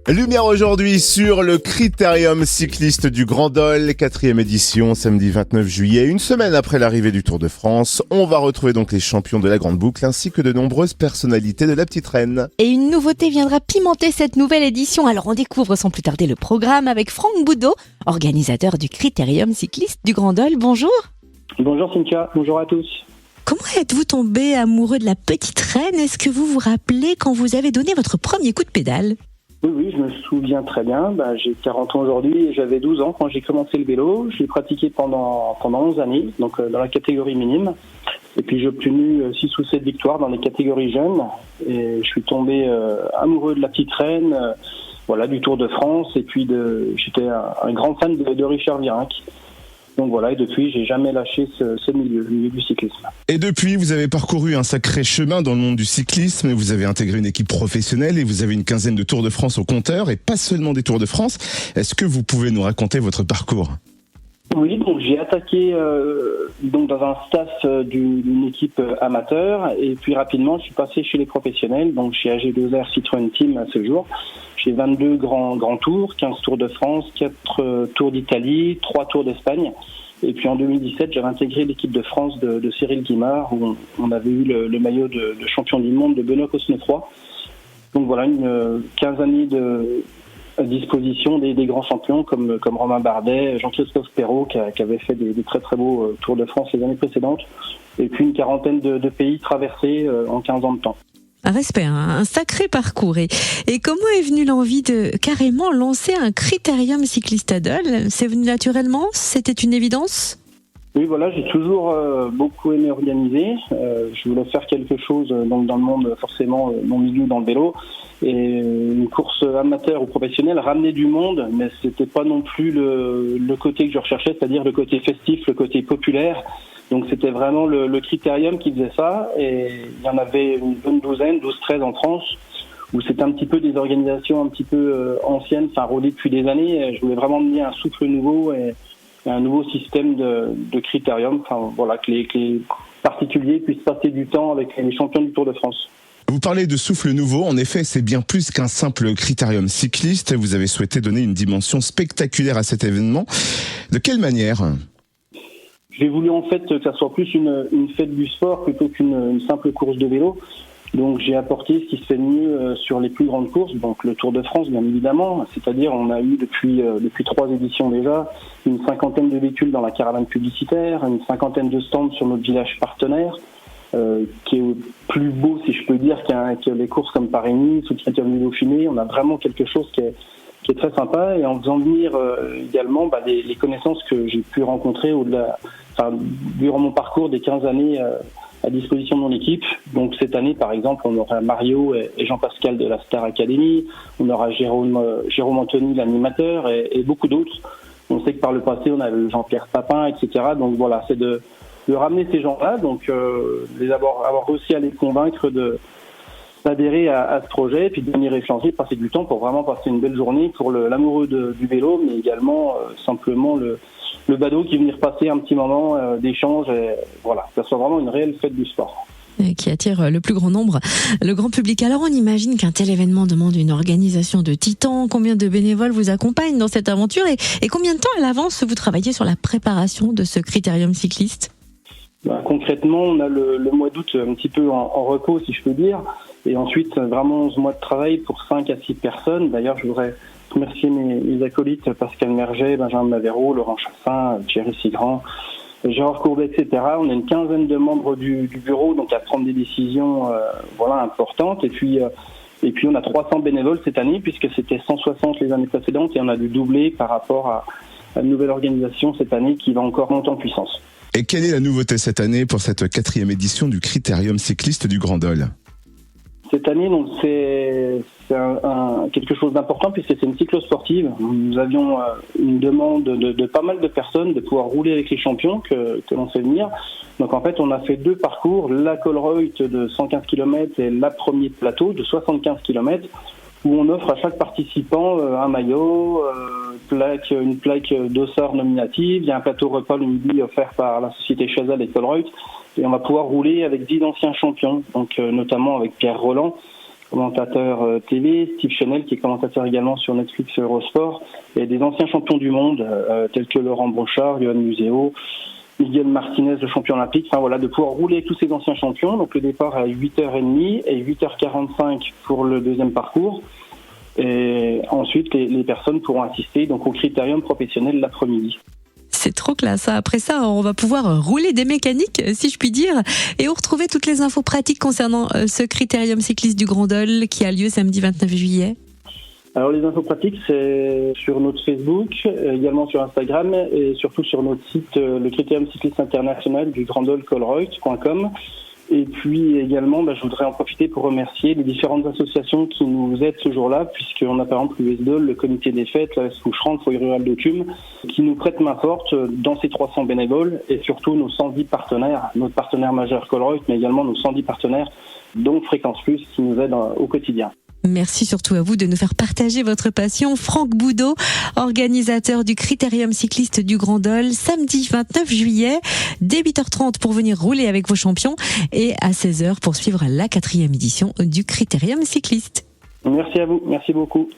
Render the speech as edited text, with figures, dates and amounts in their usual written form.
Lumière aujourd'hui sur le Critérium cycliste du Grand Dol, 4e édition, samedi 29 juillet. Une semaine après l'arrivée du Tour de France, on va retrouver donc les champions de la Grande Boucle ainsi que de nombreuses personnalités de la Petite Reine. Et une nouveauté viendra pimenter cette nouvelle édition. Alors on découvre sans plus tarder le programme avec Franck Boudot, organisateur du Critérium cycliste du Grand Dol. Bonjour. Bonjour Cynthia, bonjour à tous. Comment êtes-vous tombé amoureux de la Petite Reine ? Est-ce que vous vous rappelez quand vous avez donné votre premier coup de pédale ? Oui, je me souviens très bien. J'ai 40 ans aujourd'hui et j'avais 12 ans quand j'ai commencé le vélo. Je l'ai pratiqué pendant 11 années, donc dans la catégorie minime. Et puis j'ai obtenu 6 ou 7 victoires dans les catégories jeunes. Et je suis tombé amoureux de la Petite Reine, du Tour de France. Et puis j'étais un grand fan de Richard Virenque. Donc voilà, et depuis, j'ai jamais lâché ce milieu, le milieu du cyclisme. Et depuis, vous avez parcouru un sacré chemin dans le monde du cyclisme. Vous avez intégré une équipe professionnelle et vous avez une quinzaine de Tours de France au compteur, et pas seulement des Tours de France. Est-ce que vous pouvez nous raconter votre parcours ? Oui, donc j'ai attaqué dans un staff d'une équipe amateur, et puis rapidement, je suis passé chez les professionnels, donc chez AG2R Citroën Team à ce jour. J'ai 22 grands tours, 15 Tours de France, 4 Tours d'Italie, 3 Tours d'Espagne. Et puis en 2017, j'avais intégré l'équipe de France de Cyril Guimard, où on avait eu le maillot de champion du monde de Benoît Cosnefroy. Donc voilà, une 15 années à disposition des grands champions comme Romain Bardet, Jean-Christophe Perrault qui avait fait des très très beaux Tours de France les années précédentes. Et puis une quarantaine de pays traversés en 15 ans de temps. Un respect, un sacré parcours. Et comment est venue l'envie de carrément lancer un Critérium cycliste à Dol ? C'est venu naturellement ? C'était une évidence ? Oui, voilà, j'ai toujours beaucoup aimé organiser. Je voulais faire quelque chose dans le monde, forcément, mon milieu dans le vélo. Et une course amateur ou professionnelle ramenait du monde, mais c'était pas non plus le côté que je recherchais, c'est-à-dire le côté festif, le côté populaire. Donc c'était vraiment le Critérium qui faisait ça, et il y en avait une bonne douzaine, 12-13 en France, où c'était un petit peu des organisations un petit peu anciennes, rodées depuis des années. Je voulais vraiment mener un souffle nouveau et un nouveau système de Critérium, que les particuliers puissent passer du temps avec les champions du Tour de France. Vous parlez de souffle nouveau, en effet c'est bien plus qu'un simple Critérium cycliste, vous avez souhaité donner une dimension spectaculaire à cet événement. De quelle manière ? J'ai voulu en fait que ça soit plus une fête du sport plutôt qu'une simple course de vélo. Donc j'ai apporté ce qui se fait de mieux sur les plus grandes courses, donc le Tour de France bien évidemment, c'est-à-dire on a eu depuis 3 éditions déjà une 50aine de véhicules dans la caravane publicitaire, une 50aine de stands sur notre village partenaire, qui est plus beau si je peux dire que les courses comme Paris-Nice ou Critérium du Dauphiné. On a vraiment quelque chose qui est très sympa, et en faisant venir également les connaissances que j'ai pu rencontrer durant mon parcours des 15 années à disposition de mon équipe. Donc cette année, par exemple, on aura Mario et Jean-Pascal de la Star Academy, on aura Jérôme Anthony, l'animateur, et beaucoup d'autres. On sait que par le passé, on a eu Jean-Pierre Papin, etc. Donc voilà, c'est de ramener ces gens-là, donc avoir réussi à les convaincre d'adhérer à ce projet, et puis de venir échanger, passer du temps pour vraiment passer une belle journée pour l'amoureux du vélo, mais également simplement le badaud qui venir passer un petit moment d'échange, et voilà, que ce soit vraiment une réelle fête du sport. Qui attire le plus grand nombre, le grand public. Alors on imagine qu'un tel événement demande une organisation de titans. Combien de bénévoles vous accompagnent dans cette aventure, et combien de temps à l'avance vous travaillez sur la préparation de ce Critérium cycliste ? Concrètement, on a le mois d'août un petit peu en repos, si je peux dire, et ensuite vraiment 11 mois de travail pour 5 à 6 personnes. D'ailleurs, je voudrais remercier mes acolytes Pascal Merget, Benjamin Mavero, Laurent Chassin, Thierry Sigrand, Gérard Courbet, etc. On a une quinzaine de membres du bureau, donc à prendre des décisions importantes. Et puis on a 300 bénévoles cette année, puisque c'était 160 les années précédentes, et on a dû doubler par rapport à une nouvelle organisation cette année qui va encore monter en puissance. Et quelle est la nouveauté cette année pour cette 4e édition du Critérium cycliste du Grand Dol ? Cette année, donc, c'est quelque chose d'important, puisque c'est une cyclo-sportive. Nous avions une demande de pas mal de personnes de pouvoir rouler avec les champions que l'on fait venir. Donc en fait, on a fait 2 parcours, la Colruyt de 115 km et la Premier de Plateau de 75 km, où on offre à chaque participant un maillot, une plaque d'Ossard nominative, il y a un plateau repas le midi offert par la société Chazal et Colruyt, et on va pouvoir rouler avec 10 anciens champions, donc notamment avec Pierre Roland, commentateur TV, Steve Chenel qui est commentateur également sur Netflix Eurosport, et des anciens champions du monde tels que Laurent Brochard, Johan Museau, Miguel Martinez, le champion olympique. Enfin voilà, de pouvoir rouler tous ces anciens champions. Donc le départ à 8h30 et 8h45 pour le deuxième parcours. Et ensuite, les personnes pourront assister donc au critérium professionnel l'après-midi. C'est trop classe. Après ça, on va pouvoir rouler des mécaniques, si je puis dire, et on retrouver toutes les infos pratiques concernant ce critérium cycliste du Grand Dol qui a lieu samedi 29 juillet. Alors les infos pratiques, c'est sur notre Facebook, également sur Instagram et surtout sur notre site, le critérium cycliste international du grandolcolreuth.com. Et puis également, je voudrais en profiter pour remercier les différentes associations qui nous aident ce jour-là, puisqu'on a par exemple l'USDOL, le comité des fêtes, la Foucheran, le Foyer Rural de Cumes, qui nous prêtent main forte dans ces 300 bénévoles, et surtout nos 110 partenaires, notre partenaire majeur Colreuth, mais également nos 110 partenaires, dont Fréquence Plus, qui nous aident au quotidien. Merci surtout à vous de nous faire partager votre passion. Franck Boudot, organisateur du Critérium cycliste du Grand Dol, samedi 29 juillet, dès 8h30 pour venir rouler avec vos champions et à 16h pour suivre la 4e édition du Critérium cycliste. Merci à vous, merci beaucoup.